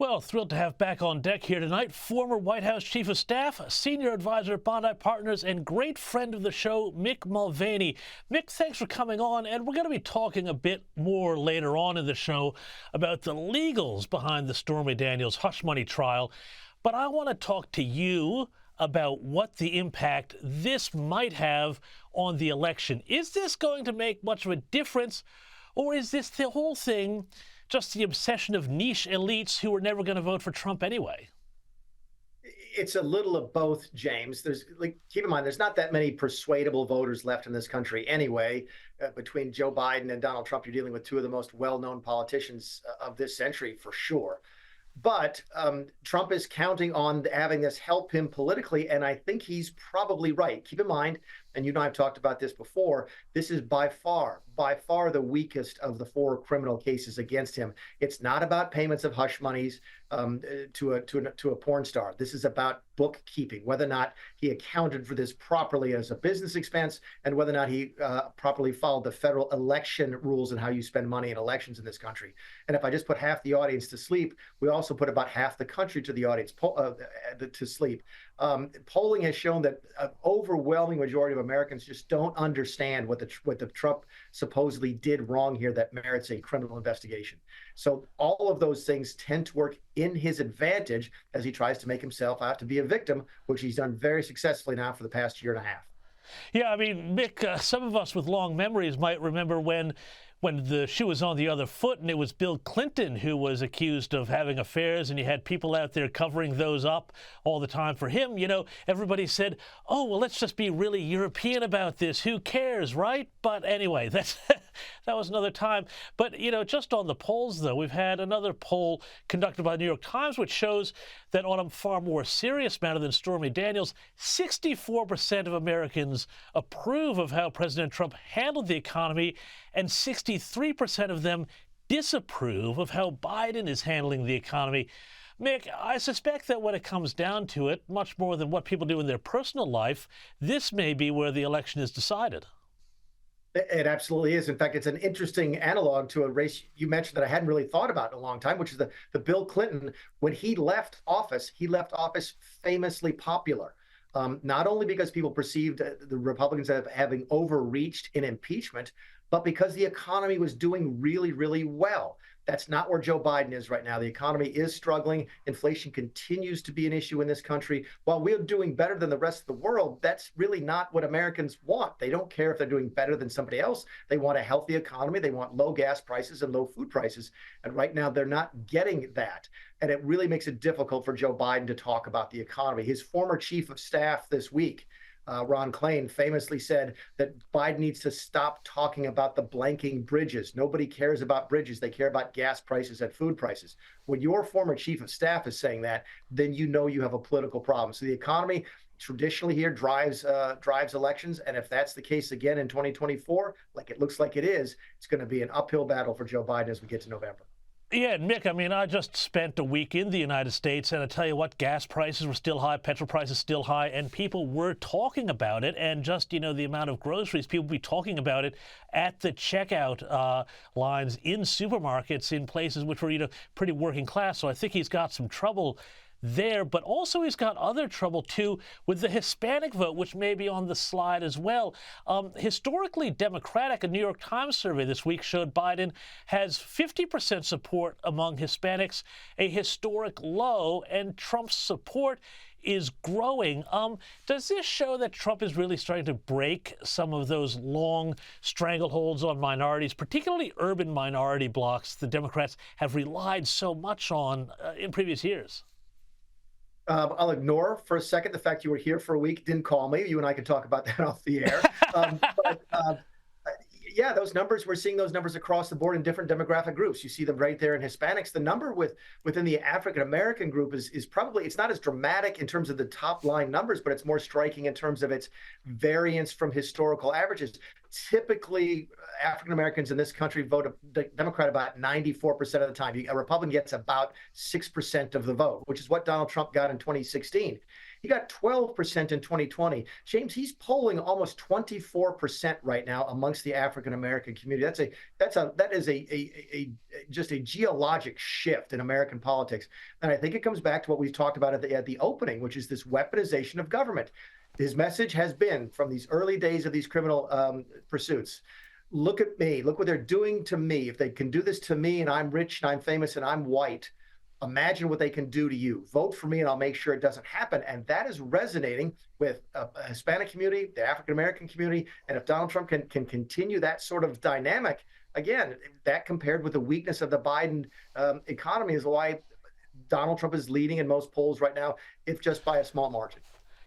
Well, thrilled to have back on deck here tonight former White House Chief of Staff, Senior Advisor at Bondi Partners, and great friend of the show, Mick Mulvaney. Mick, thanks for coming on, and we're going to be talking a bit more later on in the show about the legals behind the Stormy Daniels hush money trial. But I want to talk to you about what the impact this might have on the election. Is this going to make much of a difference, or is this the whole thing just the obsession of niche elites who are never going to vote for Trump anyway? It's a little of both, James. Keep in mind, there's not that many persuadable voters left in this country anyway. Between Joe Biden and Donald Trump, you're dealing with two of the most well-known politicians of this century, for sure. But Trump is counting on having this help him politically, and I think he's probably right. Keep in mind, and you and I have talked about this before, this is by far the weakest of the four criminal cases against him. It's not about payments of hush monies to a porn star. This is about bookkeeping, whether or not he accounted for this properly as a business expense, and whether or not he properly followed the federal election rules and how you spend money in elections in this country. And if I just put half the audience to sleep, we also put about half the country to the audience to sleep. Polling has shown that an overwhelming majority of Americans just don't understand what the Trump supposedly did wrong here that merits a criminal investigation. So all of those things tend to work in his advantage as he tries to make himself out to be a victim, which he's done very successfully now for the past year and a half. Yeah, I mean, Mick, some of us with long memories might remember when the shoe was on the other foot and it was Bill Clinton who was accused of having affairs, and you had people out there covering those up all the time for him. You know, everybody said, oh, well, let's just be really European about this. Who cares, right? But anyway, that was another time. But, you know, just on the polls, though, we've had another poll conducted by the New York Times, which shows that on a far more serious matter than Stormy Daniels, 64% of Americans approve of how President Trump handled the economy, and 63% of them disapprove of how Biden is handling the economy. Mick, I suspect that when it comes down to it, much more than what people do in their personal life, this may be where the election is decided. It absolutely is. In fact, it's an interesting analog to a race you mentioned that I hadn't really thought about in a long time, which is the Bill Clinton. When he left office famously popular. Not only because people perceived the Republicans as having overreached in impeachment, but because the economy was doing really, really well. That's not where Joe Biden is right now. The economy is struggling. Inflation continues to be an issue in this country. While we're doing better than the rest of the world, that's really not what Americans want. They don't care if they're doing better than somebody else. They want a healthy economy. They want low gas prices and low food prices. And right now, they're not getting that. And it really makes it difficult for Joe Biden to talk about the economy. His former chief of staff this week, Ron Klain, famously said that Biden needs to stop talking about the blanking bridges. Nobody cares about bridges. They care about gas prices and food prices. When your former chief of staff is saying that, then you know you have a political problem. So the economy traditionally here drives elections. And if that's the case again in 2024, like it looks like it is, it's going to be an uphill battle for Joe Biden as we get to November. Yeah, Mick, I mean, I just spent a week in the United States, and I tell you what, gas prices were still high, petrol prices still high, and people were talking about it. And just, you know, the amount of groceries, people be talking about it at the checkout lines in supermarkets in places which were, you know, pretty working class. So I think he's got some trouble there, but also he's got other trouble too with the Hispanic vote, which may be on the slide as well. Historically Democratic, a New York Times survey this week showed Biden has 50% support among Hispanics, a historic low, and Trump's support is growing. Does this show that Trump is really starting to break some of those long strangleholds on minorities, particularly urban minority blocs the Democrats have relied so much on in previous years? I'll ignore for a second the fact you were here for a week, didn't call me. You and I can talk about that off the air. Yeah, those numbers, we're seeing those numbers across the board in different demographic groups. You see them right there in Hispanics. The number within the African-American group is probably, it's not as dramatic in terms of the top line numbers, but it's more striking in terms of its variance from historical averages. Typically, African-Americans in this country vote Democrat about 94% of the time. A Republican gets about 6% of the vote, which is what Donald Trump got in 2016. He got 12% in 2020. James, he's polling almost 24% right now amongst the African American community. That is a just a geologic shift in American politics. And I think it comes back to what we've talked about at the opening, which is this weaponization of government. His message has been from these early days of these criminal pursuits. Look at me. Look what they're doing to me. If they can do this to me and I'm rich and I'm famous and I'm white, imagine what they can do to you. Vote for me and I'll make sure it doesn't happen. And that is resonating with a Hispanic community, the African American community. And if Donald Trump can continue that sort of dynamic, again, that compared with the weakness of the Biden economy is why Donald Trump is leading in most polls right now, if just by a small margin.